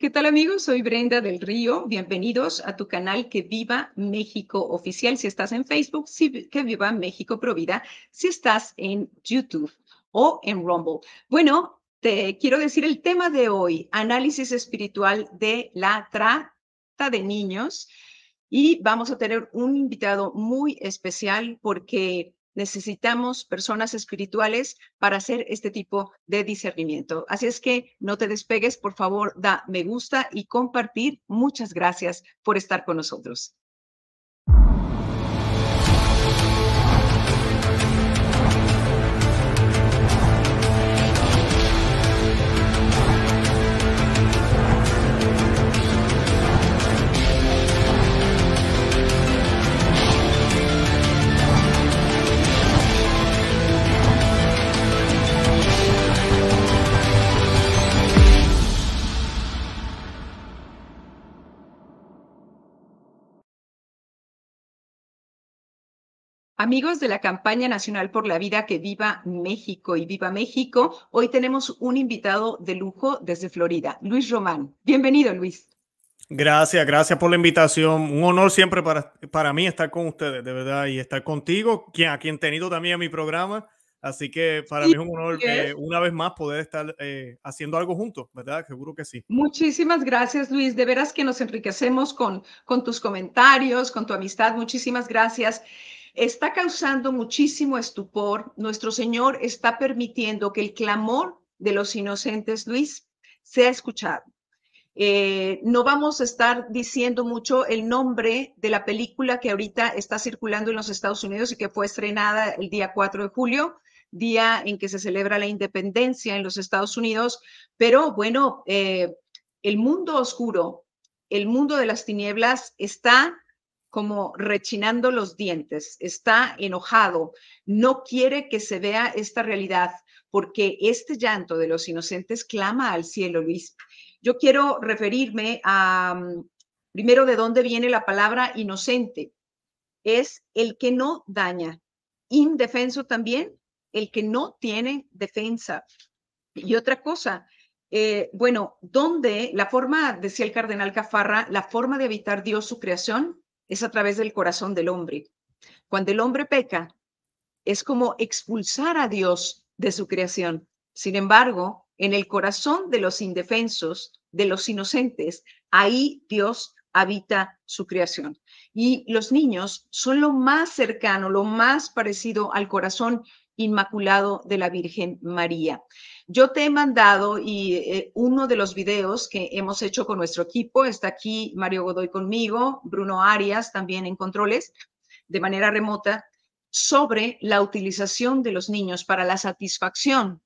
¿Qué tal amigos? Soy Brenda del Río. Bienvenidos a tu canal Que Viva México Oficial. Si estás en Facebook, Que Viva México Provida. Si estás en YouTube o en Rumble. Bueno, te quiero decir el tema de hoy, análisis espiritual de la trata de niños. Y vamos a tener un invitado muy especial porque necesitamos personas espirituales para hacer este tipo de discernimiento. Así es que no te despegues, por favor, da me gusta y compartir. Muchas gracias por estar con nosotros. Amigos de la campaña nacional por la vida Que Viva México y Viva México, hoy tenemos un invitado de lujo desde Florida, Luis Román. Bienvenido, Luis. Gracias por la invitación. Un honor siempre para mí estar con ustedes, de verdad, y estar contigo, a quien he tenido también en mi programa. Así que para Sí, mí es un honor una vez más poder estar haciendo algo juntos, ¿verdad? Seguro que sí. muchísimas gracias, Luis. De veras que nos enriquecemos con tus comentarios, con tu amistad. Muchísimas gracias. Está causando muchísimo estupor. Nuestro Señor está permitiendo que el clamor de los inocentes, Luis, sea escuchado. No vamos a estar diciendo mucho el nombre de la película que ahorita está circulando en los Estados Unidos y que fue estrenada el día 4 de julio, día en que se celebra la independencia en los Estados Unidos. Pero bueno, el mundo oscuro, el mundo de las tinieblas está como rechinando los dientes, está enojado, no quiere que se vea esta realidad, porque este llanto de los inocentes clama al cielo, Luis. Yo quiero referirme a, primero, de dónde viene la palabra inocente. Es el que no daña. Indefenso también, el que no tiene defensa. Y otra cosa, bueno, donde la forma, decía el cardenal Cafarra, la forma de habitar Dios su creación es a través del corazón del hombre. Cuando el hombre peca, es como expulsar a Dios de su creación. Sin embargo, en el corazón de los indefensos, de los inocentes, ahí Dios habita su creación. Y los niños son lo más cercano, lo más parecido al corazón inmaculado de la Virgen María. Yo te he mandado uno de los videos que hemos hecho con nuestro equipo, está aquí Mario Godoy conmigo, Bruno Arias también en controles, de manera remota, sobre la utilización de los niños para la satisfacción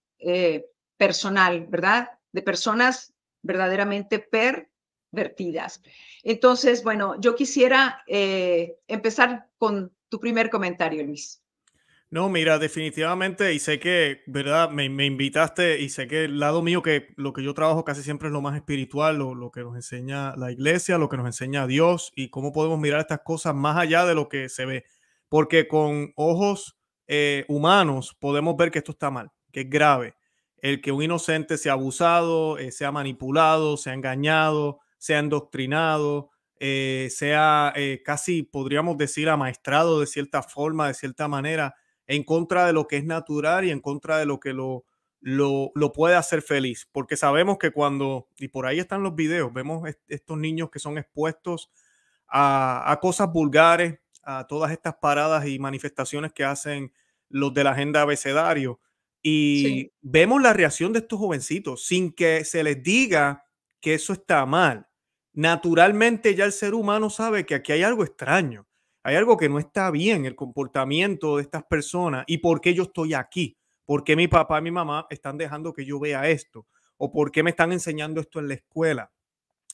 personal, ¿verdad? De personas verdaderamente pervertidas. Entonces, bueno, yo quisiera empezar con tu primer comentario, Luis. No, mira, definitivamente, y sé que, ¿verdad? Me invitaste y sé que el lado mío, que lo que yo trabajo casi siempre es lo más espiritual, lo que nos enseña la iglesia, lo que nos enseña Dios y cómo podemos mirar estas cosas más allá de lo que se ve. Porque con ojos humanos podemos ver que esto está mal, que es grave. El que un inocente sea abusado, sea manipulado, sea engañado, sea endoctrinado, sea casi, podríamos decir, amaestrado de cierta forma, de cierta manera en contra de lo que es natural y en contra de lo que lo puede hacer feliz. Porque sabemos que cuando, y por ahí están los videos, vemos estos niños que son expuestos a cosas vulgares, a todas estas paradas y manifestaciones que hacen los de la agenda abecedario. Sí. Y vemos la reacción de estos jovencitos sin que se les diga que eso está mal. Naturalmente ya el ser humano sabe que aquí hay algo extraño, hay algo que no está bien, el comportamiento de estas personas y por qué yo estoy aquí, por qué mi papá y mi mamá están dejando que yo vea esto o por qué me están enseñando esto en la escuela.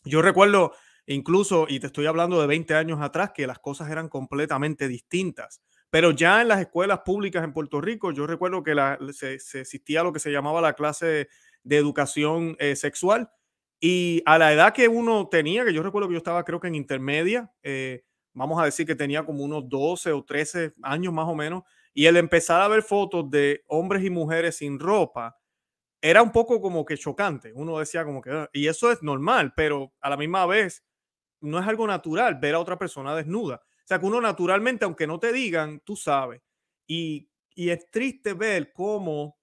Yo recuerdo incluso, y te estoy hablando de 20 años atrás, que las cosas eran completamente distintas. Pero ya en las escuelas públicas en Puerto Rico, yo recuerdo que se existía lo que se llamaba la clase de educación sexual. Y a la edad que uno tenía, que yo recuerdo que yo estaba creo que en intermedia, vamos a decir que tenía como unos 12 o 13 años más o menos, y el empezar a ver fotos de hombres y mujeres sin ropa, era un poco como que chocante. Uno decía como que, "Ah", y eso es normal, pero a la misma vez no es algo natural ver a otra persona desnuda. O sea, que uno naturalmente, aunque no te digan, tú sabes. Y es triste ver cómo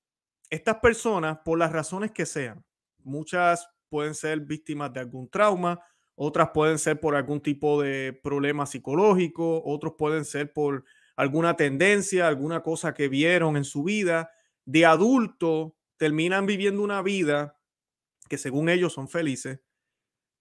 estas personas, por las razones que sean, muchas pueden ser víctimas de algún trauma, otras pueden ser por algún tipo de problema psicológico, otros pueden ser por alguna tendencia, alguna cosa que vieron en su vida. De adulto, terminan viviendo una vida que según ellos son felices,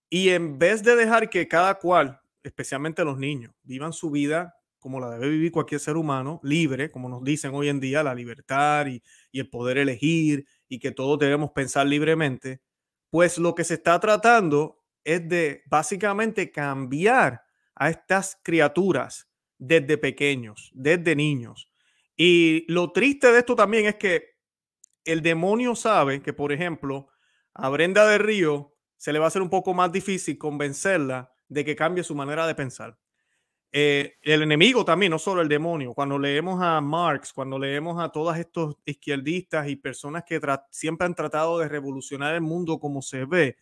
y en vez de dejar que cada cual, especialmente los niños, vivan su vida como la debe vivir cualquier ser humano, libre, como nos dicen hoy en día, la libertad y el poder elegir y que todos debemos pensar libremente, pues lo que se está tratando es de básicamente cambiar a estas criaturas desde pequeños, desde niños. Y lo triste de esto también es que el demonio sabe que, por ejemplo, a Brenda de Río se le va a hacer un poco más difícil convencerla de que cambie su manera de pensar. El enemigo también, no solo el demonio. Cuando leemos a Marx, cuando leemos a todos estos izquierdistas y personas que siempre han tratado de revolucionar el mundo como se ve,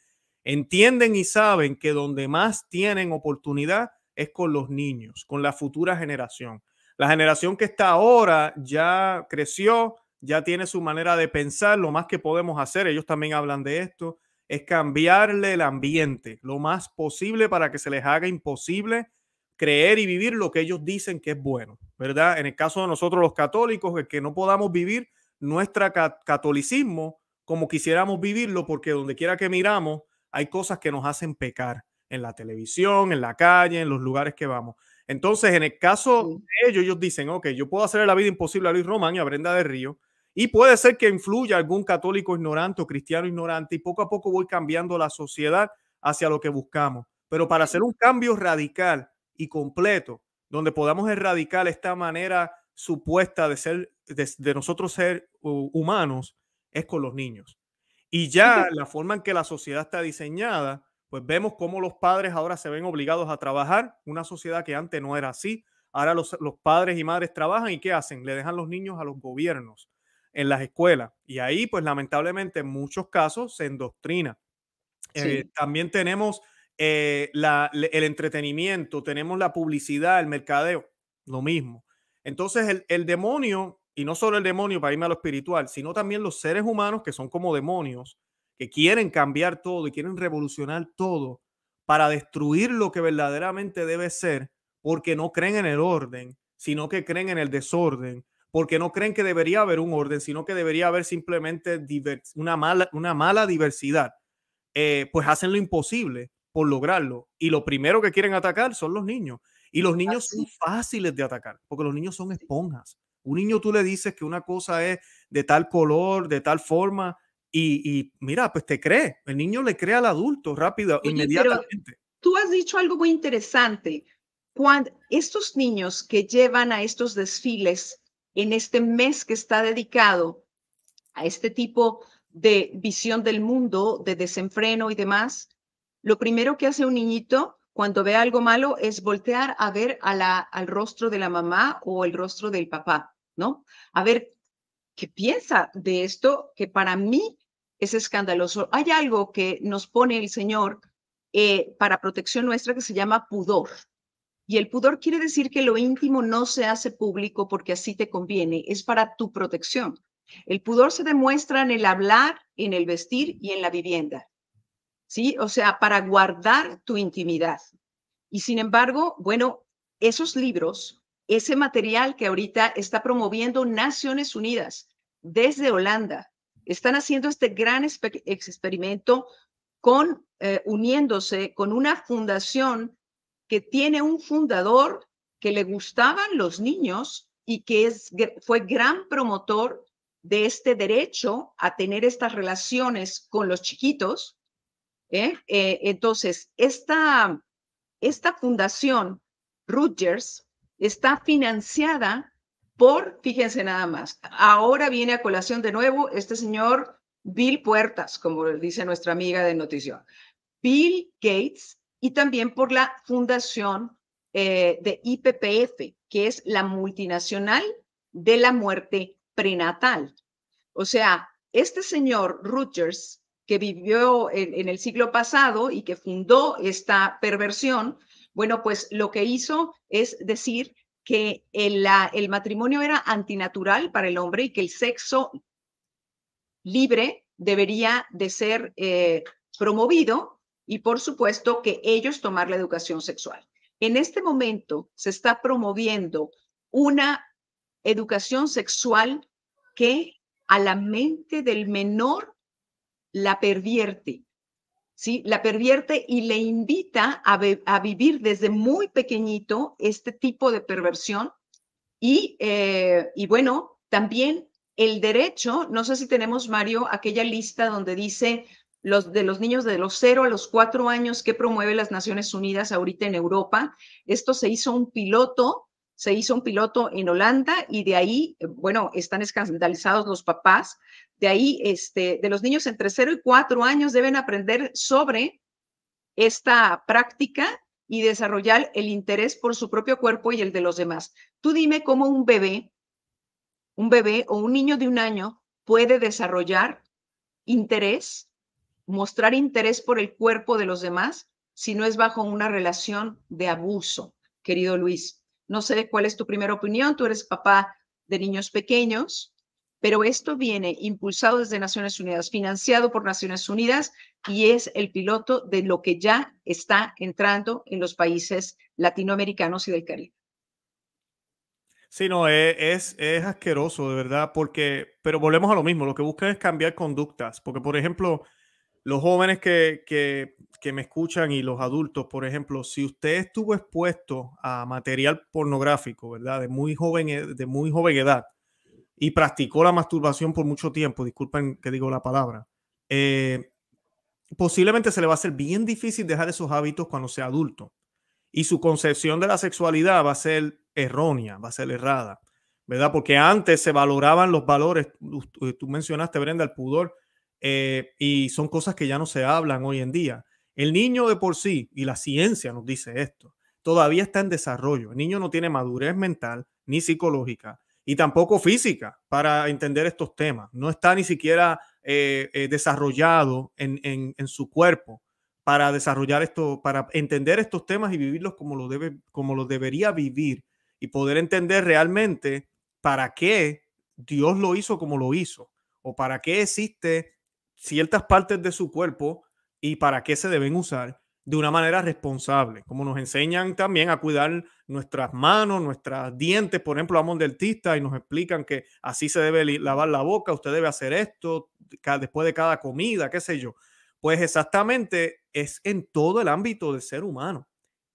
entienden y saben que donde más tienen oportunidad es con los niños, con la futura generación. La generación que está ahora ya creció, ya tiene su manera de pensar. Lo más que podemos hacer, ellos también hablan de esto, es cambiarle el ambiente lo más posible para que se les haga imposible creer y vivir lo que ellos dicen que es bueno, ¿verdad? En el caso de nosotros los católicos, el que no podamos vivir nuestro catolicismo como quisiéramos vivirlo, porque donde quiera que miramos hay cosas que nos hacen pecar, en la televisión, en la calle, en los lugares que vamos. Entonces, en el caso Sí. de ellos dicen, ok, yo puedo hacer la vida imposible a Luis Román y a Brenda de Río, y puede ser que influya algún católico ignorante o cristiano ignorante, y poco a poco voy cambiando la sociedad hacia lo que buscamos. Pero para hacer un cambio radical y completo, donde podamos erradicar esta manera supuesta de ser, de nosotros ser humanos, es con los niños. Y ya la forma en que la sociedad está diseñada, pues vemos cómo los padres ahora se ven obligados a trabajar, una sociedad que antes no era así. Ahora los padres y madres trabajan y ¿qué hacen? Le dejan los niños a los gobiernos en las escuelas. Y ahí, pues lamentablemente, en muchos casos se endoctrina. Sí. También tenemos el entretenimiento, tenemos la publicidad, el mercadeo, lo mismo. Entonces el demonio, y no solo el demonio para irme a lo espiritual, sino también los seres humanos que son como demonios, que quieren cambiar todo y quieren revolucionar todo para destruir lo que verdaderamente debe ser, porque no creen en el orden, sino que creen en el desorden, porque no creen que debería haber un orden, sino que debería haber simplemente una mala diversidad. Pues hacen lo imposible por lograrlo. Y lo primero que quieren atacar son los niños. Y los niños son Así. fáciles de atacar, porque los niños son esponjas. Un niño tú le dices que una cosa es de tal color, de tal forma, y mira, pues te cree. El niño le cree al adulto rápido, Oye, pero inmediatamente. tú has dicho algo muy interesante. Cuando estos niños que llevan a estos desfiles en este mes que está dedicado a este tipo de visión del mundo, de desenfreno y demás, lo primero que hace un niñito cuando ve algo malo es voltear a ver al rostro de la mamá o el rostro del papá, ¿no? A ver qué piensa de esto que para mí es escandaloso. Hay algo que nos pone el Señor para protección nuestra que se llama pudor. Y el pudor quiere decir que lo íntimo no se hace público porque así te conviene, es para tu protección. El pudor se demuestra en el hablar, en el vestir y en la vivienda, ¿sí? O sea, para guardar tu intimidad. Y sin embargo, bueno, esos libros, ese material que ahorita está promoviendo Naciones Unidas desde Holanda, están haciendo este gran experimento con uniéndose con una fundación que tiene un fundador que le gustaban los niños y que fue gran promotor de este derecho a tener estas relaciones con los chiquitos. Entonces, esta fundación, Rutgers, está financiada por, fíjense nada más, ahora viene a colación de nuevo este señor Bill Puertas, como dice nuestra amiga de Notición, Bill Gates, y también por la fundación de IPPF, que es la multinacional de la muerte prenatal. O sea, este señor Rutgers, que vivió en el siglo pasado y que fundó esta perversión, bueno, pues lo que hizo es decir que el matrimonio era antinatural para el hombre y que el sexo libre debería de ser promovido y por supuesto que ellos tomar la educación sexual. En este momento se está promoviendo una educación sexual que a la mente del menor la pervierte, ¿sí? La pervierte y le invita a vivir desde muy pequeñito este tipo de perversión y bueno, también el derecho, no sé si tenemos, Mario, aquella lista donde dice de los niños de los 0 a los 4 años que promueve las Naciones Unidas ahorita en Europa. Esto se hizo un piloto en Holanda y de ahí, bueno, están escandalizados los papás. De ahí, de los niños entre 0 y 4 años deben aprender sobre esta práctica y desarrollar el interés por su propio cuerpo y el de los demás. Tú dime cómo un bebé o un niño de 1 año puede desarrollar interés, mostrar interés por el cuerpo de los demás si no es bajo una relación de abuso, querido Luis. No sé cuál es tu primera opinión, tú eres papá de niños pequeños, pero esto viene impulsado desde Naciones Unidas, financiado por Naciones Unidas y es el piloto de lo que ya está entrando en los países latinoamericanos y del Caribe. Sí, no, es asqueroso, de verdad, pero volvemos a lo mismo, lo que buscan es cambiar conductas, porque por ejemplo, los jóvenes que me escuchan y los adultos, por ejemplo, si usted estuvo expuesto a material pornográfico, ¿verdad? De muy joven edad y practicó la masturbación por mucho tiempo, disculpen que digo la palabra, posiblemente se le va a hacer bien difícil dejar esos hábitos cuando sea adulto. Y su concepción de la sexualidad va a ser errónea, va a ser errada, ¿verdad? Porque antes se valoraban los valores, tú mencionaste, Brenda, el pudor, y son cosas que ya no se hablan hoy en día. El niño de por sí, y la ciencia nos dice esto, todavía está en desarrollo. El niño no tiene madurez mental ni psicológica y tampoco física para entender estos temas. No está ni siquiera desarrollado en su cuerpo para desarrollar esto, para entender estos temas y vivirlos como lo debería vivir y poder entender realmente para qué Dios lo hizo como lo hizo o para qué existe ciertas partes de su cuerpo y para qué se deben usar de una manera responsable, como nos enseñan también a cuidar nuestras manos, nuestros dientes. Por ejemplo, vamos al dentista y nos explican que así se debe lavar la boca, usted debe hacer esto después de cada comida, qué sé yo. Pues exactamente es en todo el ámbito del ser humano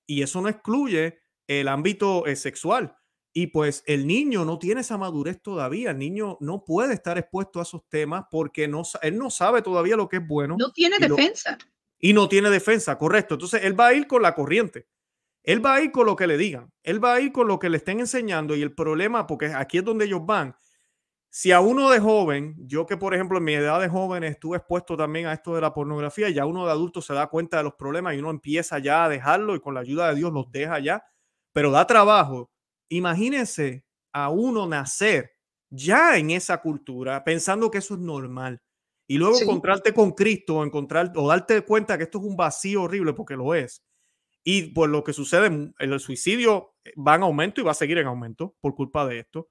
y eso no excluye el ámbito sexual. Y pues el niño no tiene esa madurez todavía, el niño no puede estar expuesto a esos temas porque él no sabe todavía lo que es bueno No tiene defensa. Y no tiene defensa, correcto. Entonces él va a ir con la corriente, él va a ir con lo que le digan, él va a ir con lo que le estén enseñando y el problema, porque aquí es donde ellos van. Si a uno de joven, yo que por ejemplo en mi edad de joven estuve expuesto también a esto de la pornografía, ya uno de adulto se da cuenta de los problemas y uno empieza ya a dejarlo y con la ayuda de Dios los deja ya, pero da trabajo. Imagínense a uno nacer ya en esa cultura pensando que eso es normal y luego Sí. encontrarte con Cristo o darte cuenta que esto es un vacío horrible porque lo es. Y por lo que sucede, el suicidio va en aumento y va a seguir en aumento por culpa de esto.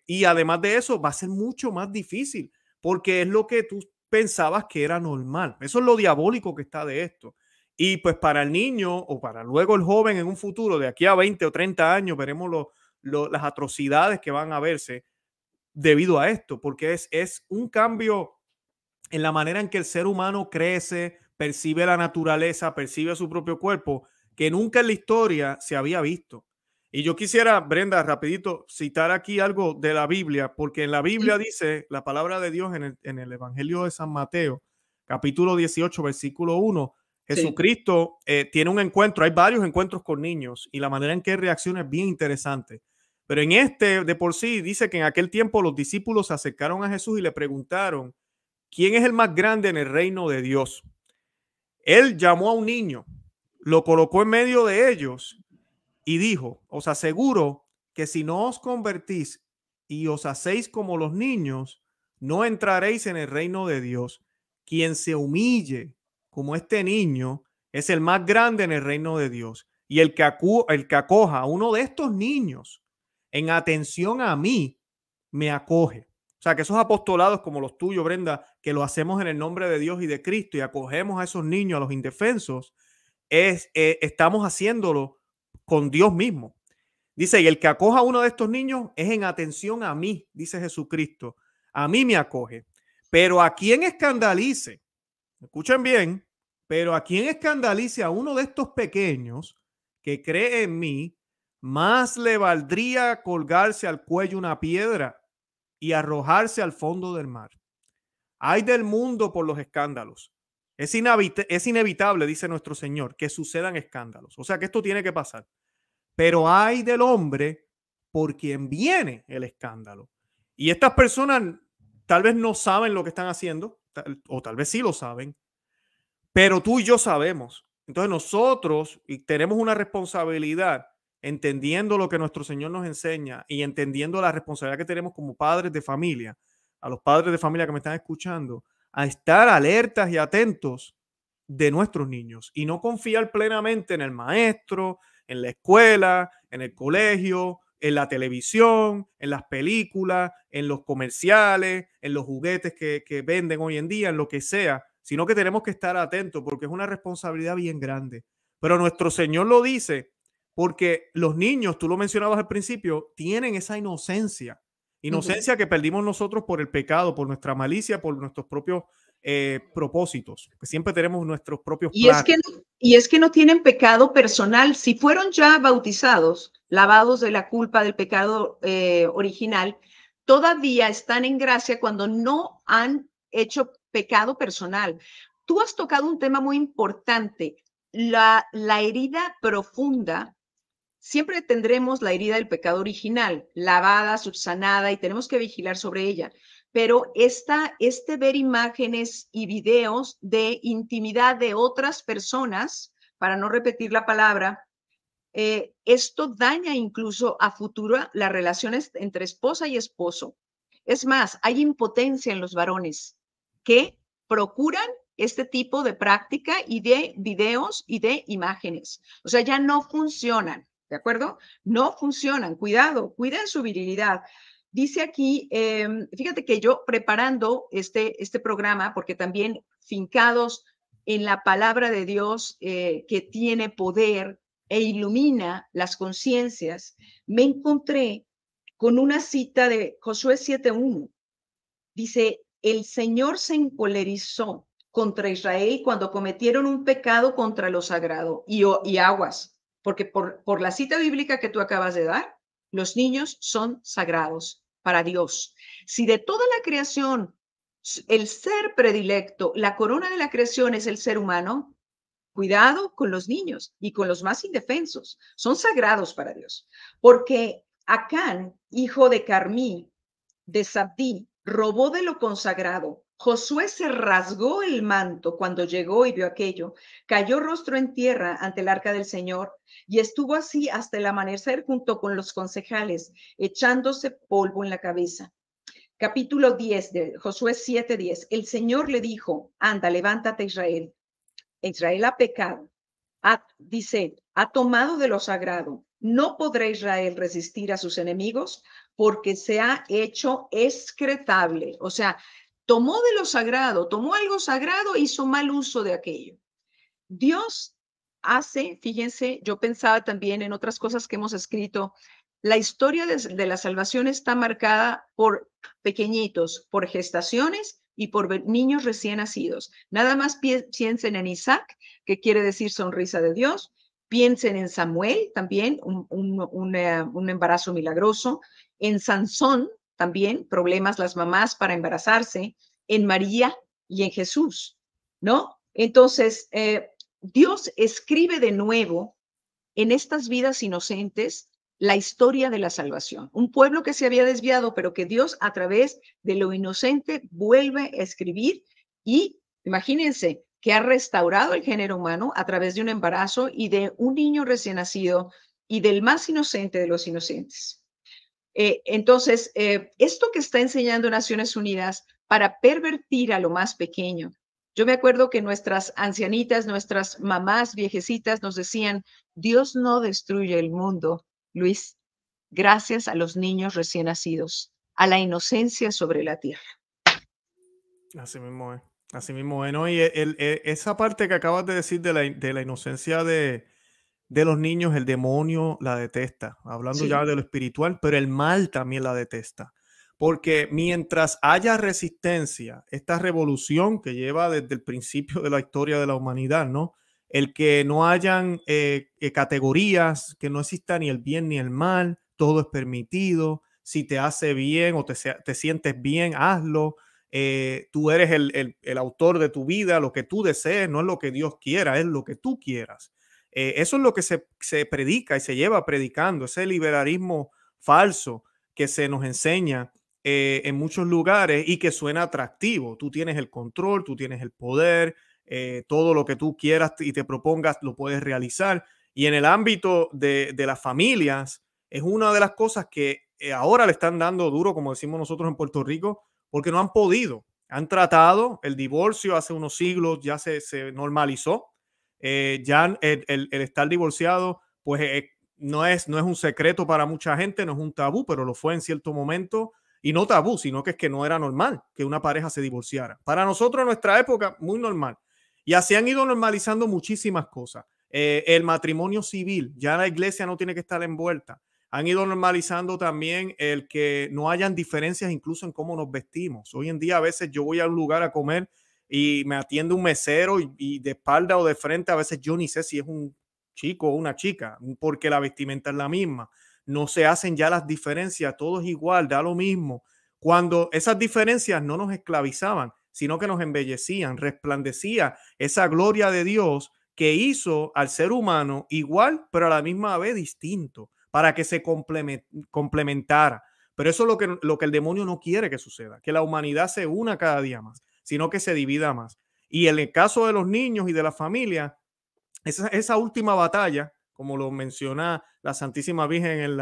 Y además de eso, va a ser mucho más difícil porque es lo que tú pensabas que era normal. Eso es lo diabólico que está de esto. Y pues para el niño o para luego el joven en un futuro, de aquí a 20 o 30 años, veremos las atrocidades que van a verse debido a esto, porque es un cambio en la manera en que el ser humano crece, percibe la naturaleza, percibe su propio cuerpo, que nunca en la historia se había visto. Y yo quisiera, Brenda, rapidito, citar aquí algo de la Biblia, porque en la Biblia dice la palabra de Dios en el Evangelio de San Mateo, capítulo 18, versículo 1, Jesucristo tiene un encuentro, hay varios encuentros con niños y la manera en que reacciona es bien interesante. Pero en este de por sí dice que en aquel tiempo los discípulos se acercaron a Jesús y le preguntaron, ¿quién es el más grande en el reino de Dios? Él llamó a un niño, lo colocó en medio de ellos y dijo, os aseguro que si no os convertís y os hacéis como los niños, no entraréis en el reino de Dios. Quien se humille como este niño es el más grande en el reino de Dios. Y el que acoja a uno de estos niños en atención a mí, me acoge. O sea, que esos apostolados como los tuyos, Brenda, que lo hacemos en el nombre de Dios y de Cristo y acogemos a esos niños, a los indefensos, estamos haciéndolo con Dios mismo. Dice, y el que acoja a uno de estos niños es en atención a mí, dice Jesucristo. A mí me acoge. Pero a quien escandalice, escuchen bien, pero a quien escandalice a uno de estos pequeños que cree en mí, más le valdría colgarse al cuello una piedra y arrojarse al fondo del mar. Ay del mundo por los escándalos. Es inevitable, dice nuestro Señor, que sucedan escándalos. O sea que esto tiene que pasar. Pero ay del hombre por quien viene el escándalo. Y estas personas tal vez no saben lo que están haciendo, o tal vez sí lo saben, pero tú y yo sabemos. Entonces nosotros tenemos una responsabilidad, entendiendo lo que nuestro Señor nos enseña y entendiendo la responsabilidad que tenemos como padres de familia, a los padres de familia que me están escuchando, a estar alertas y atentos de nuestros niños y no confiar plenamente en el maestro, en la escuela, en el colegio, en la televisión, en las películas, en los comerciales, en los juguetes que venden hoy en día, en lo que sea, sino que tenemos que estar atentos porque es una responsabilidad bien grande. Pero nuestro Señor lo dice porque los niños, tú lo mencionabas al principio, tienen esa inocencia, inocencia que perdimos nosotros por el pecado, por nuestra malicia, por nuestros propios propósitos, que siempre tenemos nuestros propios planes. Y es que no tienen pecado personal. Si fueron ya bautizados, lavados de la culpa del pecado original, todavía están en gracia cuando no han hecho pecado personal. Tú has tocado un tema muy importante, la herida profunda. Siempre tendremos la herida del pecado original, lavada, subsanada, y tenemos que vigilar sobre ella. Pero ver imágenes y videos de intimidad de otras personas, para no repetir la palabra, esto daña incluso a futuro las relaciones entre esposa y esposo. Es más, hay impotencia en los varones que procuran este tipo de práctica y de videos y de imágenes. O sea, ya no funcionan. ¿De acuerdo? No funcionan. Cuidado, cuiden su virilidad. Dice aquí, fíjate que yo preparando este programa, porque también fincados en la palabra de Dios que tiene poder e ilumina las conciencias, me encontré con una cita de Josué 7:1. Dice, el Señor se encolerizó contra Israel cuando cometieron un pecado contra lo sagrado y aguas, porque por la cita bíblica que tú acabas de dar, los niños son sagrados para Dios. Si de toda la creación, el ser predilecto, la corona de la creación es el ser humano, cuidado con los niños y con los más indefensos. Son sagrados para Dios. Porque Acán, hijo de Carmí, de Sabdí, robó de lo consagrado. Josué se rasgó el manto cuando llegó y vio aquello, cayó rostro en tierra ante el arca del Señor y estuvo así hasta el amanecer junto con los concejales, echándose polvo en la cabeza. Capítulo 10 de Josué 7:10. El Señor le dijo, anda, levántate Israel. Israel ha pecado. Dice, ha tomado de lo sagrado. No podrá Israel resistir a sus enemigos porque se ha hecho excretable. O sea, tomó de lo sagrado, tomó algo sagrado e hizo mal uso de aquello. Dios hace, fíjense, yo pensaba también en otras cosas que hemos escrito, la historia de la salvación está marcada por pequeñitos, por gestaciones y por niños recién nacidos. Nada más piensen en Isaac, que quiere decir sonrisa de Dios. Piensen en Samuel, también un embarazo milagroso. En Sansón, también problemas las mamás para embarazarse. En María y en Jesús, ¿no? Entonces, Dios escribe de nuevo en estas vidas inocentes la historia de la salvación. Un pueblo que se había desviado, pero que Dios a través de lo inocente vuelve a escribir y imagínense que ha restaurado el género humano a través de un embarazo y de un niño recién nacido y del más inocente de los inocentes. Esto que está enseñando Naciones Unidas para pervertir a lo más pequeño. Yo me acuerdo que nuestras ancianitas, nuestras mamás viejecitas nos decían, Dios no destruye el mundo, Luis, gracias a los niños recién nacidos, a la inocencia sobre la tierra. Así mismo es. Así mismo es, ¿no? Y esa parte que acabas de decir de la inocencia de los niños, el demonio la detesta, hablando Sí, ya de lo espiritual, pero el mal también la detesta. Porque mientras haya resistencia, esta revolución que lleva desde el principio de la historia de la humanidad, ¿no? El que no hayan categorías, que no exista ni el bien ni el mal, todo es permitido. Si te hace bien o te sientes bien, hazlo. Tú eres el autor de tu vida, lo que tú desees, no es lo que Dios quiera, es lo que tú quieras. Eso es lo que se predica y se lleva predicando, ese liberalismo falso que se nos enseña en muchos lugares y que suena atractivo. Tú tienes el control, tú tienes el poder, todo lo que tú quieras y te propongas lo puedes realizar. Y en el ámbito de las familias es una de las cosas que ahora le están dando duro, como decimos nosotros en Puerto Rico, porque no han podido. Han tratado el divorcio hace unos siglos, ya se normalizó. Ya el estar divorciado, pues no es un secreto para mucha gente, no es un tabú, pero lo fue en cierto momento. Y no tabú, sino que es que no era normal que una pareja se divorciara. Para nosotros, en nuestra época, muy normal. Y así han ido normalizando muchísimas cosas. El matrimonio civil, ya la iglesia no tiene que estar envuelta. Han ido normalizando también el que no hayan diferencias incluso en cómo nos vestimos. Hoy en día a veces yo voy a un lugar a comer y me atiende un mesero y de espalda o de frente a veces yo ni sé si es un chico o una chica, porque la vestimenta es la misma. No se hacen ya las diferencias, todo es igual, da lo mismo. Cuando esas diferencias no nos esclavizaban, sino que nos embellecían, resplandecía esa gloria de Dios que hizo al ser humano igual, pero a la misma vez distinto, para que se complementara. Pero eso es lo que el demonio no quiere que suceda, que la humanidad se una cada día más, sino que se divida más. Y en el caso de los niños y de la familia, esa última batalla, como lo menciona la Santísima Virgen en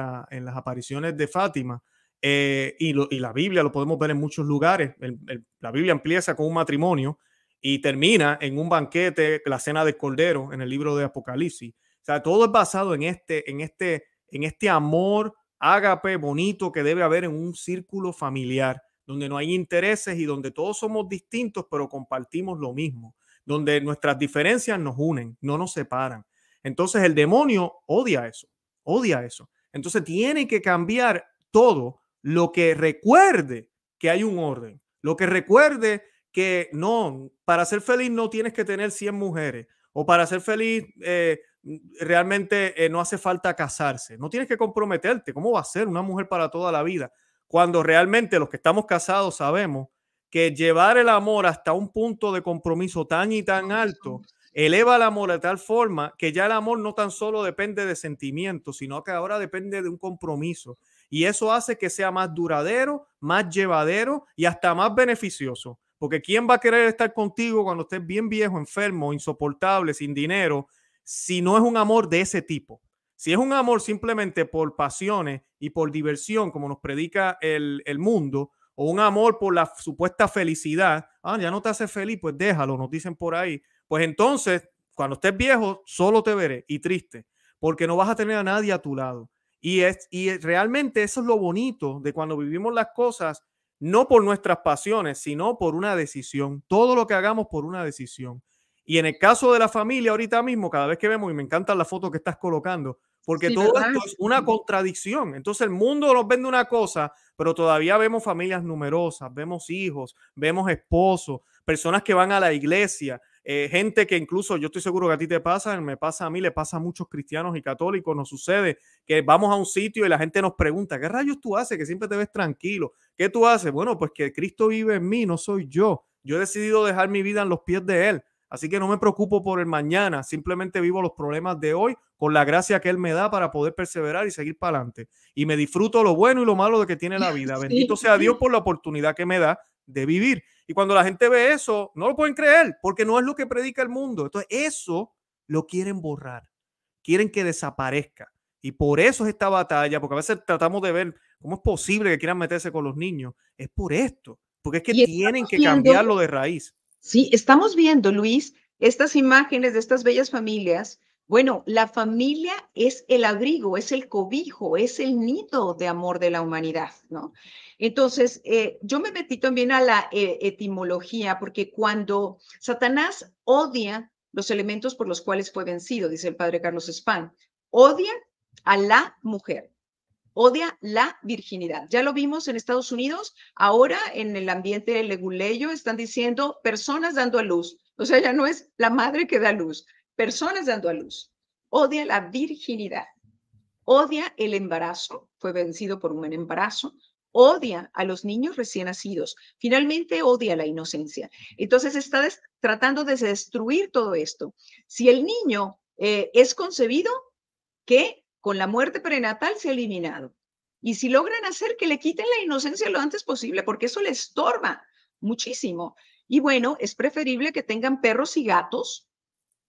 las apariciones de Fátima, y la Biblia lo podemos ver en muchos lugares. La Biblia empieza con un matrimonio y termina en un banquete, la cena del Cordero, en el libro de Apocalipsis. O sea, todo es basado en este amor ágape bonito que debe haber en un círculo familiar, donde no hay intereses y donde todos somos distintos, pero compartimos lo mismo, donde nuestras diferencias nos unen, no nos separan. Entonces el demonio odia eso, odia eso. Entonces tiene que cambiar todo lo que recuerde que hay un orden, lo que recuerde que no, para ser feliz no tienes que tener 100 mujeres, o para ser feliz realmente no hace falta casarse, no tienes que comprometerte. ¿Cómo va a ser una mujer para toda la vida? Cuando realmente los que estamos casados sabemos que llevar el amor hasta un punto de compromiso tan y tan alto eleva el amor de tal forma que ya el amor no tan solo depende de sentimientos, sino que ahora depende de un compromiso. Y eso hace que sea más duradero, más llevadero y hasta más beneficioso. Porque ¿quién va a querer estar contigo cuando estés bien viejo, enfermo, insoportable, sin dinero, si no es un amor de ese tipo? Si es un amor simplemente por pasiones y por diversión, como nos predica el mundo, o un amor por la supuesta felicidad, ya no te hace feliz, pues déjalo, nos dicen por ahí. Pues entonces, cuando estés viejo, solo te veré y triste, porque no vas a tener a nadie a tu lado. Y realmente eso es lo bonito de cuando vivimos las cosas, no por nuestras pasiones, sino por una decisión. Todo lo que hagamos por una decisión. Y en el caso de la familia, ahorita mismo, cada vez que vemos, y me encanta la foto que estás colocando, porque sí, todo ¿verdad? esto es una contradicción. Entonces el mundo nos vende una cosa, pero todavía vemos familias numerosas, vemos hijos, vemos esposos, personas que van a la iglesia, gente que incluso yo estoy seguro que a ti te pasa, me pasa a mí, le pasa a muchos cristianos y católicos, nos sucede que vamos a un sitio y la gente nos pregunta, ¿qué rayos tú haces? Que siempre te ves tranquilo. ¿Qué tú haces? Bueno, pues que Cristo vive en mí, no soy yo. Yo he decidido dejar mi vida en los pies de Él. Así que no me preocupo por el mañana, simplemente vivo los problemas de hoy con la gracia que Él me da para poder perseverar y seguir para adelante. Y me disfruto lo bueno y lo malo de que tiene la vida. Bendito Sí, sea Dios por la oportunidad que me da de vivir. Y cuando la gente ve eso, no lo pueden creer porque no es lo que predica el mundo. Entonces, eso lo quieren borrar, quieren que desaparezca, Y por eso es esta batalla, porque a veces tratamos de ver cómo es posible que quieran meterse con los niños. Es por esto, porque es que Y tienen estamos que viendo, cambiarlo de raíz. sí, estamos viendo, Luis, estas imágenes de estas bellas familias. Bueno, la familia es el abrigo, es el cobijo, es el nido de amor de la humanidad, ¿no? Entonces, yo me metí también a la etimología, porque cuando Satanás odia los elementos por los cuales fue vencido, dice el padre Carlos Spán, odia a la mujer, odia la virginidad. Ya lo vimos en Estados Unidos, ahora en el ambiente leguleyo están diciendo personas dando a luz. O sea, ya no es la madre que da a luz, personas dando a luz. Odia la virginidad, odia el embarazo, fue vencido por un embarazo, odia a los niños recién nacidos, finalmente odia la inocencia. Entonces está tratando de destruir todo esto. Si el niño es concebido, que con la muerte prenatal se ha eliminado. Y si logran hacer que le quiten la inocencia lo antes posible, porque eso le estorba muchísimo. Y bueno, es preferible que tengan perros y gatos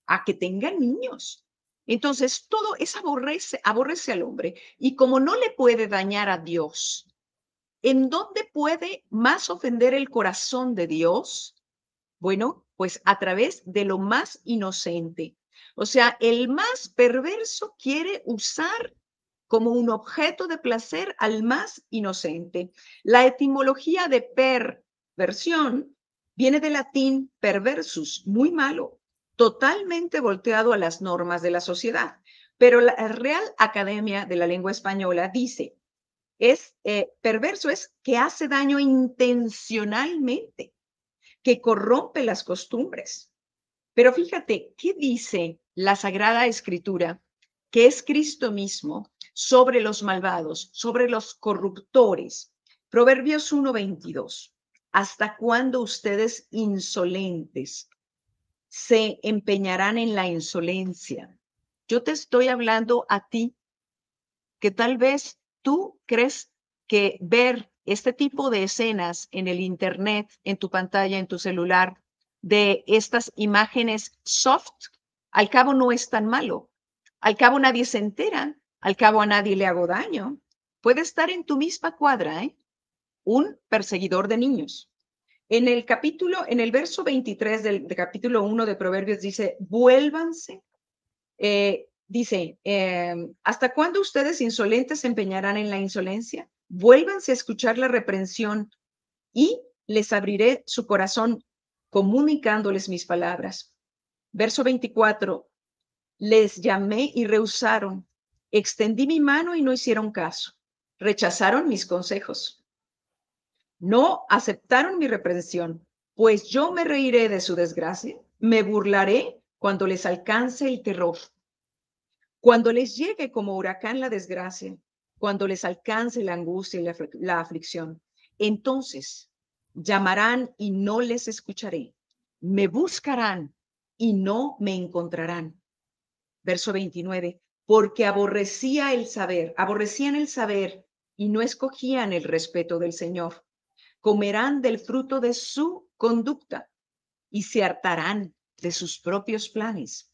a que tengan niños. Entonces, todo es aborrece al hombre. Y como no le puede dañar a Dios, ¿en dónde puede más ofender el corazón de Dios? Bueno, pues a través de lo más inocente. O sea, el más perverso quiere usar como un objeto de placer al más inocente. La etimología de perversión viene del latín perversus, muy malo, totalmente volteado a las normas de la sociedad. Pero la Real Academia de la Lengua Española dice, perverso es que hace daño intencionalmente, que corrompe las costumbres. Pero fíjate, ¿qué dice la Sagrada Escritura? Que es Cristo mismo sobre los malvados, sobre los corruptores. Proverbios 1:22. ¿Hasta cuándo ustedes insolentes se empeñarán en la insolencia? Yo te estoy hablando a ti, que tal vez tú crees que ver este tipo de escenas en el internet, en tu pantalla, en tu celular, de estas imágenes soft, al cabo no es tan malo. Al cabo nadie se entera, al cabo a nadie le hago daño. Puede estar en tu misma cuadra, ¿eh? Un perseguidor de niños. En el verso 23 del capítulo 1 de Proverbios dice, vuélvanse dice, ¿hasta cuándo ustedes insolentes se empeñarán en la insolencia? Vuélvanse a escuchar la reprensión y les abriré su corazón comunicándoles mis palabras. Verso 24, les llamé y rehusaron, extendí mi mano y no hicieron caso, rechazaron mis consejos, no aceptaron mi reprensión, pues yo me reiré de su desgracia, me burlaré cuando les alcance el terror. Cuando les llegue como huracán la desgracia, cuando les alcance la angustia y la aflicción, entonces llamarán y no les escucharé. Me buscarán y no me encontrarán. Verso 29, porque aborrecían el saber y no escogían el respeto del Señor. Comerán del fruto de su conducta y se hartarán de sus propios planes.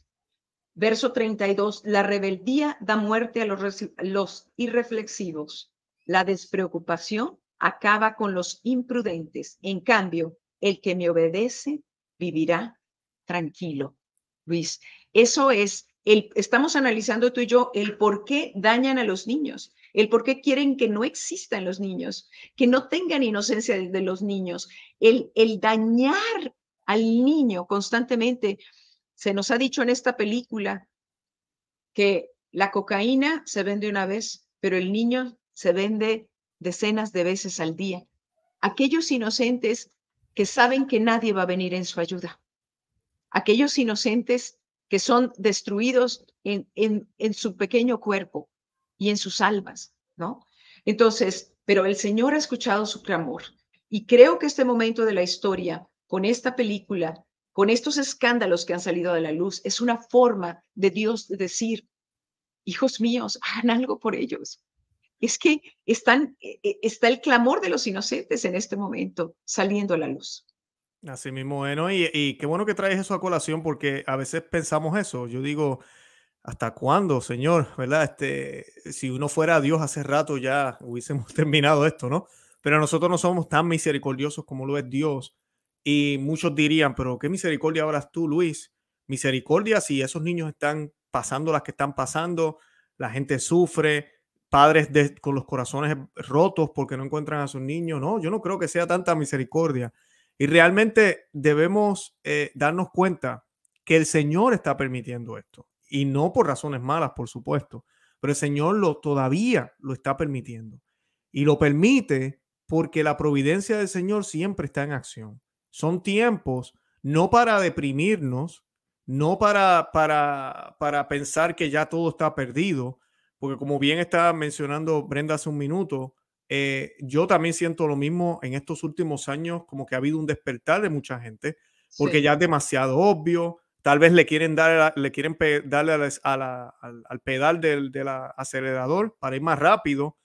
Verso 32, la rebeldía da muerte a los irreflexivos. La despreocupación acaba con los imprudentes. En cambio, el que me obedece vivirá tranquilo. Luis, eso es, estamos analizando tú y yo el por qué dañan a los niños, el por qué quieren que no existan los niños, que no tengan inocencia de los niños, el dañar al niño constantemente. Se nos ha dicho en esta película que la cocaína se vende una vez, pero el niño se vende decenas de veces al día. Aquellos inocentes que saben que nadie va a venir en su ayuda. Aquellos inocentes que son destruidos en su pequeño cuerpo y en sus almas, ¿no? Entonces, pero el Señor ha escuchado su clamor. Y creo que este momento de la historia, con esta película, con estos escándalos que han salido de la luz, es una forma de Dios de decir, hijos míos, hagan algo por ellos. Es que está el clamor de los inocentes en este momento saliendo a la luz. Así mismo, bueno, y qué bueno que traes eso a colación porque a veces pensamos eso. Yo digo, ¿hasta cuándo, Señor? ¿Verdad? Si uno fuera Dios hace rato ya hubiésemos terminado esto, ¿no? Pero nosotros no somos tan misericordiosos como lo es Dios. Y muchos dirían, pero ¿qué misericordia hablas tú, Luis? Misericordia si esos niños están pasando las que están pasando, la gente sufre, padres con los corazones rotos porque no encuentran a sus niños. No, yo no creo que sea tanta misericordia. Y realmente debemos darnos cuenta que el Señor está permitiendo esto. Y no por razones malas, por supuesto, pero el Señor todavía lo está permitiendo. Y lo permite porque la providencia del Señor siempre está en acción. Son tiempos no para deprimirnos, no para pensar que ya todo está perdido, porque como bien estaba mencionando Brenda hace un minuto, yo también siento lo mismo en estos últimos años, como que ha habido un despertar de mucha gente, porque Sí, ya es demasiado obvio, tal vez le quieren darle al pedal del acelerador para ir más rápido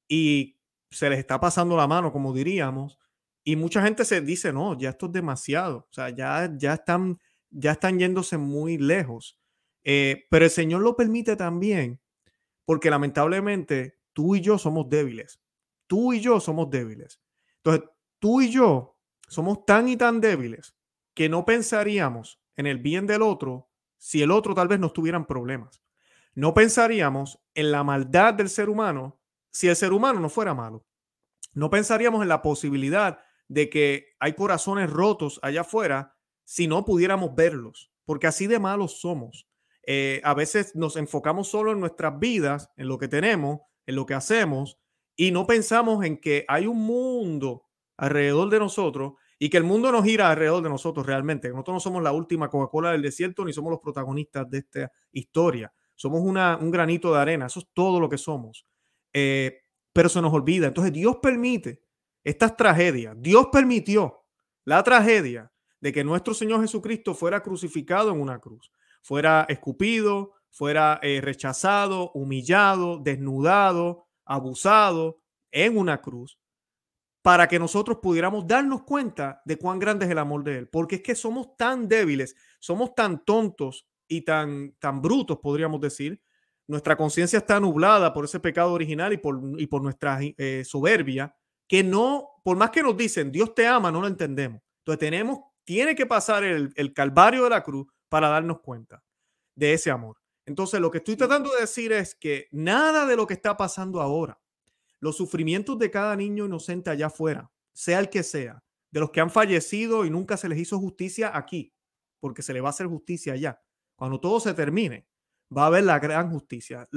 y se les está pasando la mano, como diríamos, y mucha gente se dice, no, ya esto es demasiado, o sea, ya están yéndose muy lejos. Pero el Señor lo permite también porque lamentablemente tú y yo somos débiles. Tú y yo somos débiles. Entonces, tú y yo somos tan y tan débiles que no pensaríamos en el bien del otro si el otro tal vez no tuviera problemas. No pensaríamos en la maldad del ser humano si el ser humano no fuera malo. No pensaríamos en la posibilidad de que hay corazones rotos allá afuera si no pudiéramos verlos, porque así de malos somos. A veces nos enfocamos solo en nuestras vidas, en lo que tenemos, en lo que hacemos, y no pensamos en que hay un mundo alrededor de nosotros y que el mundo nos gira alrededor de nosotros realmente. Nosotros no somos la última Coca-Cola del desierto ni somos los protagonistas de esta historia. Somos un granito de arena, eso es todo lo que somos. Eh, pero se nos olvida. Entonces Dios permite estas tragedias. Dios permitió la tragedia de que nuestro Señor Jesucristo fuera crucificado en una cruz, fuera escupido, fuera rechazado, humillado, desnudado, abusado en una cruz, para que nosotros pudiéramos darnos cuenta de cuán grande es el amor de Él. Porque es que somos tan débiles, somos tan tontos y tan brutos, podríamos decir. Nuestra conciencia está nublada por ese pecado original y por nuestra soberbia, que no, por más que nos dicen Dios te ama, no lo entendemos. Entonces tiene que pasar el calvario de la cruz para darnos cuenta de ese amor. Entonces lo que estoy sí. tratando de decir es que nada de lo que está pasando ahora, los sufrimientos de cada niño inocente allá afuera, sea el que sea, de los que han fallecido y nunca se les hizo justicia aquí, porque se le va a hacer justicia allá. Cuando todo se termine, va a haber la gran justicia.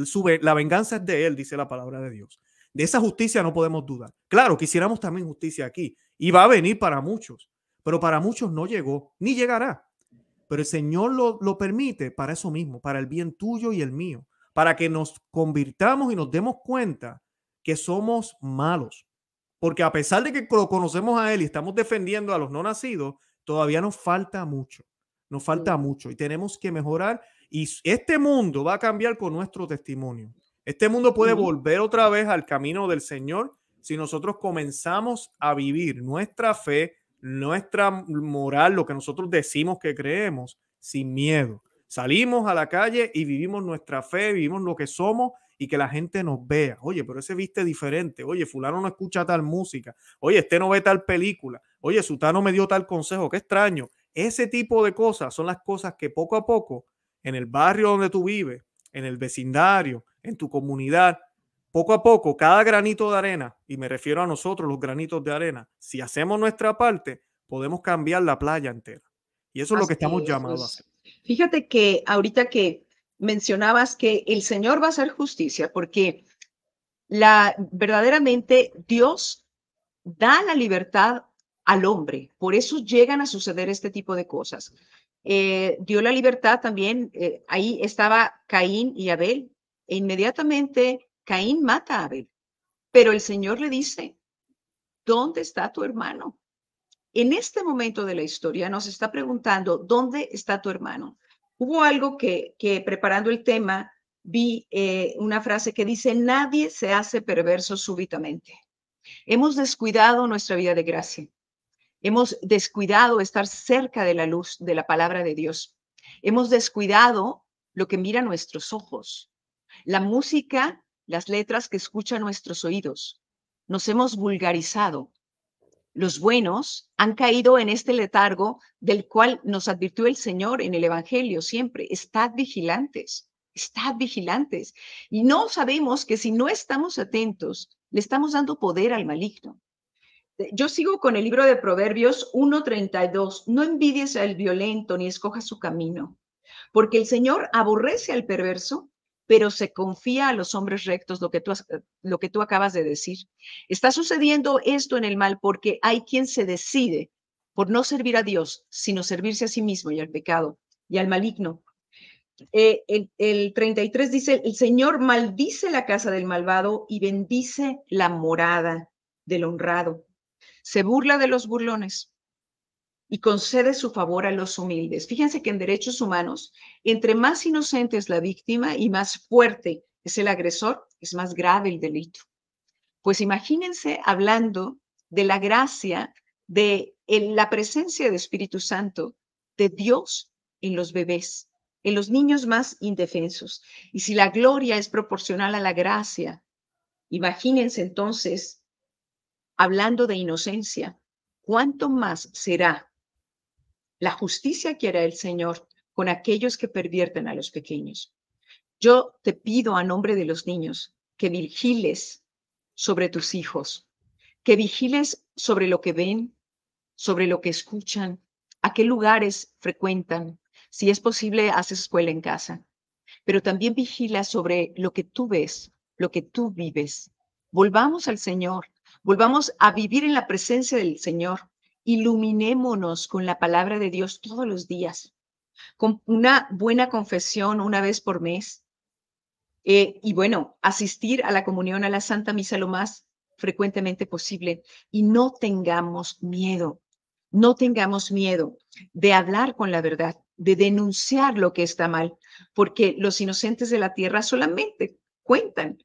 La venganza es de Él, dice la palabra de Dios. De esa justicia no podemos dudar. Claro, quisiéramos también justicia aquí y va a venir para muchos, pero para muchos no llegó ni llegará. Pero el Señor lo permite para eso mismo, para el bien tuyo y el mío, para que nos convirtamos y nos demos cuenta que somos malos. Porque a pesar de que lo conocemos a Él y estamos defendiendo a los no nacidos, todavía nos falta mucho. Nos falta Mm. mucho y tenemos que mejorar. Y este mundo va a cambiar con nuestro testimonio. Este mundo puede Ujú. volver otra vez al camino del Señor si nosotros comenzamos a vivir nuestra fe, nuestra moral, lo que nosotros decimos que creemos, sin miedo. Salimos a la calle y vivimos nuestra fe, vivimos lo que somos y que la gente nos vea. Oye, pero ese viste diferente. Oye, fulano no escucha tal música. Oye, este no ve tal película. Oye, sutano me dio tal consejo. Qué extraño. Ese tipo de cosas son las cosas que poco a poco en el barrio donde tú vives, en el vecindario, en tu comunidad, poco a poco, cada granito de arena, y me refiero a nosotros los granitos de arena, si hacemos nuestra parte, podemos cambiar la playa entera. Y eso es lo que Así estamos llamados a hacer. es. Fíjate que ahorita que mencionabas que el Señor va a hacer justicia, porque verdaderamente Dios da la libertad al hombre. Por eso llegan a suceder este tipo de cosas. Dio la libertad también, ahí estaba Caín y Abel, e inmediatamente Caín mata a Abel, pero el Señor le dice, ¿dónde está tu hermano? En este momento de la historia nos está preguntando, ¿dónde está tu hermano? Hubo algo que preparando el tema, vi una frase que dice, nadie se hace perverso súbitamente. Hemos descuidado nuestra vida de gracia. Hemos descuidado estar cerca de la luz de la palabra de Dios. Hemos descuidado lo que mira nuestros ojos. La música, las letras que escuchan nuestros oídos. Nos hemos vulgarizado. Los buenos han caído en este letargo del cual nos advirtió el Señor en el Evangelio siempre. Estad vigilantes, estad vigilantes. Y no sabemos que si no estamos atentos, le estamos dando poder al maligno. Yo sigo con el libro de Proverbios 1:32. No envidies al violento ni escojas su camino, porque el Señor aborrece al perverso, pero se confía a los hombres rectos, lo que tú acabas de decir. Está sucediendo esto en el mal porque hay quien se decide por no servir a Dios, sino servirse a sí mismo y al pecado y al maligno. El 33 dice, el Señor maldice la casa del malvado y bendice la morada del honrado. Se burla de los burlones y concede su favor a los humildes. Fíjense que en derechos humanos, entre más inocente es la víctima y más fuerte es el agresor, es más grave el delito. Pues imagínense hablando de la gracia, de la presencia de Espíritu Santo, de Dios en los bebés, en los niños más indefensos. Y si la gloria es proporcional a la gracia, imagínense entonces, hablando de inocencia, ¿cuánto más será la justicia que hará el Señor con aquellos que pervierten a los pequeños? Yo te pido a nombre de los niños que vigiles sobre tus hijos, que vigiles sobre lo que ven, sobre lo que escuchan, a qué lugares frecuentan. Si es posible, haz escuela en casa, pero también vigila sobre lo que tú ves, lo que tú vives. Volvamos al Señor, volvamos a vivir en la presencia del Señor. Iluminémonos con la palabra de Dios todos los días, con una buena confesión una vez por mes. Y bueno, asistir a la comunión, a la Santa Misa lo más frecuentemente posible. Y no tengamos miedo de hablar con la verdad, de denunciar lo que está mal, porque los inocentes de la tierra solamente cuentan,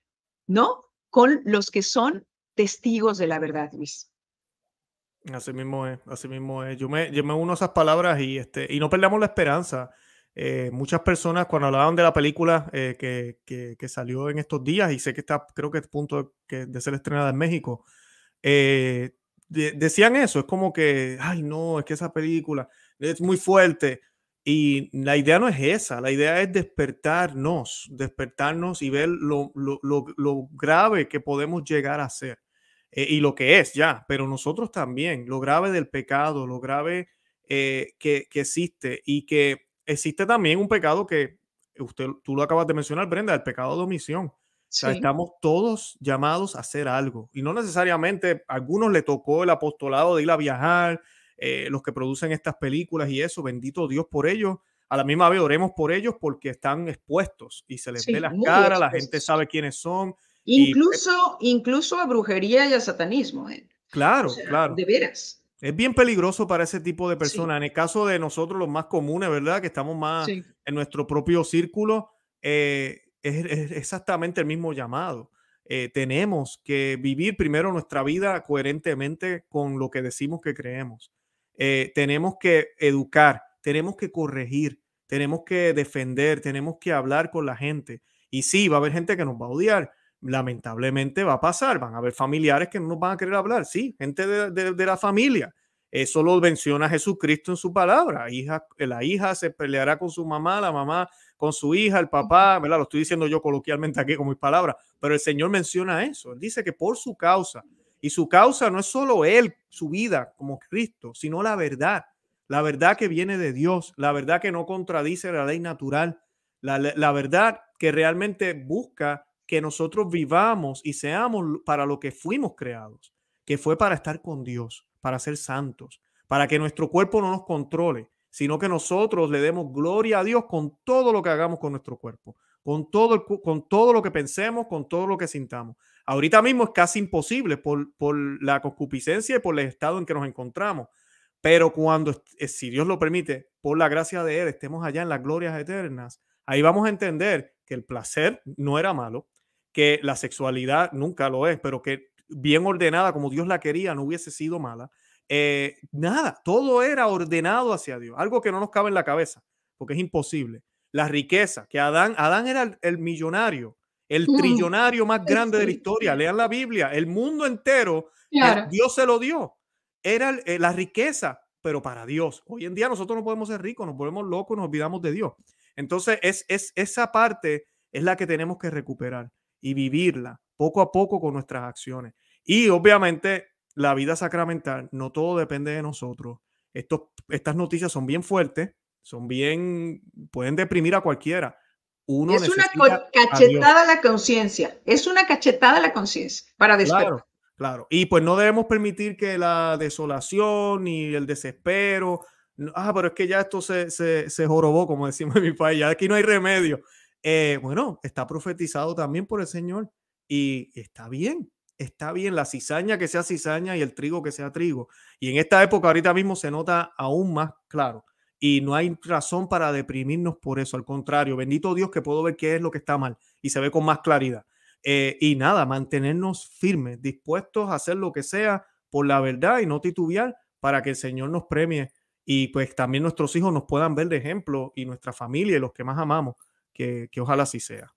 ¿no? Con los que son testigos de la verdad, Luis. Así mismo es, así mismo es. Yo me uno a esas palabras y no perdamos la esperanza. Muchas personas cuando hablaban de la película que salió en estos días y sé que está, creo que es a punto de ser estrenada en México, decían eso, es como que, ay no, es que esa película es muy fuerte y la idea no es esa, la idea es despertarnos y ver lo grave que podemos llegar a ser y lo que es ya, pero nosotros también, lo grave del pecado, lo grave que existe y que existe también un pecado que tú lo acabas de mencionar, Brenda, el pecado de omisión. O sea, Sí, estamos todos llamados a hacer algo y no necesariamente a algunos le tocó el apostolado de ir a viajar, los que producen estas películas y eso, bendito Dios por ellos. A la misma vez oremos por ellos porque están expuestos y se les ve sí, las muy caras, la gente expuestos. sabe quiénes son y Incluso a brujería y a satanismo, ¿eh? O claro, sea, claro. de veras. Es bien peligroso para ese tipo de Sí, personas. En el caso de nosotros, los más comunes, ¿verdad? Que estamos más sí, en nuestro propio círculo, es exactamente el mismo llamado. Tenemos que vivir primero nuestra vida coherentemente con lo que decimos que creemos. Tenemos que educar, tenemos que corregir, tenemos que defender, tenemos que hablar con la gente. Y sí, va a haber gente que nos va a odiar, lamentablemente va a pasar, van a haber familiares que no nos van a querer hablar, sí, gente de la familia. Eso lo menciona Jesucristo en su palabra. La hija se peleará con su mamá, la mamá con su hija, el papá, ¿verdad? Lo estoy diciendo yo coloquialmente aquí con mis palabras, pero el Señor menciona eso. Él dice que por su causa, y su causa no es solo él, su vida como Cristo, sino la verdad que viene de Dios, la verdad que no contradice la ley natural, la verdad que realmente busca que nosotros vivamos y seamos para lo que fuimos creados, que fue para estar con Dios, para ser santos, para que nuestro cuerpo no nos controle, sino que nosotros le demos gloria a Dios con todo lo que hagamos con nuestro cuerpo, con todo lo que pensemos, con todo lo que sintamos. Ahorita mismo es casi imposible por la concupiscencia y por el estado en que nos encontramos, pero cuando, si Dios lo permite, por la gracia de Él, estemos allá en las glorias eternas, ahí vamos a entender que el placer no era malo, que la sexualidad nunca lo es, pero que bien ordenada como Dios la quería no hubiese sido mala. Nada, todo era ordenado hacia Dios, algo que no nos cabe en la cabeza, porque es imposible. la riqueza, que Adán era el millonario, el Mm, trillonario más grande de la sí, historia. Lean la Biblia, el mundo entero, claro. Dios se lo dio. Era la riqueza, pero para Dios. Hoy en día nosotros no podemos ser ricos, nos volvemos locos, nos olvidamos de Dios. Entonces, esa parte es la que tenemos que recuperar y vivirla poco a poco con nuestras acciones. Y obviamente la vida sacramental, no todo depende de nosotros. Estas noticias son bien fuertes, pueden deprimir a cualquiera. Uno Es una necesita a Dios. cachetada a la conciencia, es una cachetada a la conciencia para Claro, despertar. claro. Y pues no debemos permitir que la desolación ni el desespero, pero es que ya esto se jorobó, como decimos en mi país, ya aquí no hay remedio. Bueno, está profetizado también por el Señor y está bien la cizaña que sea cizaña y el trigo que sea trigo. Y en esta época ahorita mismo se nota aún más claro y no hay razón para deprimirnos por eso. Al contrario, bendito Dios que puedo ver qué es lo que está mal y se ve con más claridad. Y nada, mantenernos firmes, dispuestos a hacer lo que sea por la verdad y no titubear para que el Señor nos premie y pues también nuestros hijos nos puedan ver de ejemplo y nuestra familia y los que más amamos, que ojalá así sea.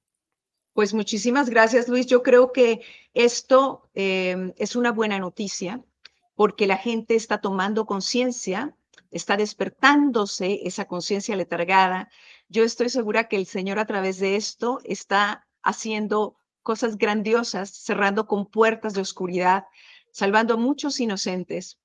Pues muchísimas gracias, Luis. Yo creo que esto es una buena noticia porque la gente está tomando conciencia, está despertándose esa conciencia letargada. Yo estoy segura que el Señor a través de esto está haciendo cosas grandiosas, cerrando con puertas de oscuridad, salvando a muchos inocentes.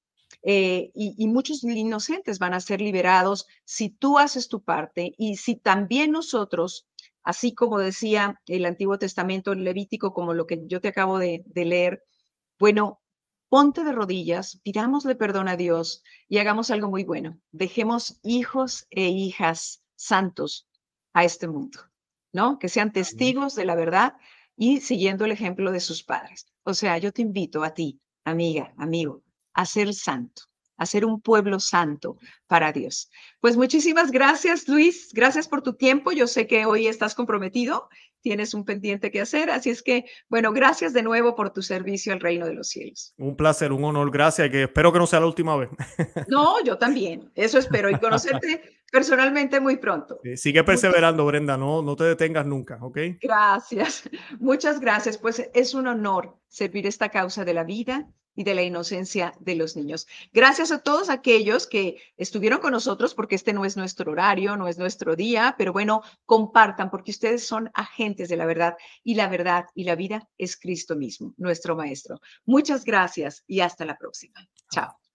Y muchos inocentes van a ser liberados si tú haces tu parte y si también nosotros, así como decía el Antiguo Testamento Levítico, como lo que yo te acabo de leer, bueno, ponte de rodillas, pidámosle perdón a Dios y hagamos algo muy bueno. Dejemos hijos e hijas santos a este mundo, ¿no? Que sean Amén. testigos de la verdad y siguiendo el ejemplo de sus padres. O sea, yo te invito a ti, amiga, amigo, a ser santo, a ser un pueblo santo para Dios. Pues muchísimas gracias, Luis. Gracias por tu tiempo. Yo sé que hoy estás comprometido, tienes un pendiente que hacer, así es que, bueno, gracias de nuevo por tu servicio al reino de los cielos. Un placer, un honor, gracias, y que espero que no sea la última vez. No, yo también, eso espero y conocerte personalmente muy pronto. Sí, sigue Muchas perseverando, Brenda, no te detengas nunca, ¿ok? gracias, muchas gracias. Pues es un honor servir esta causa de la vida y de la inocencia de los niños. Gracias a todos aquellos que estuvieron con nosotros, porque este no es nuestro horario, no es nuestro día, pero bueno, compartan, porque ustedes son agentes de la verdad y la verdad y la vida es Cristo mismo, nuestro Maestro. Muchas gracias y hasta la próxima. Chao.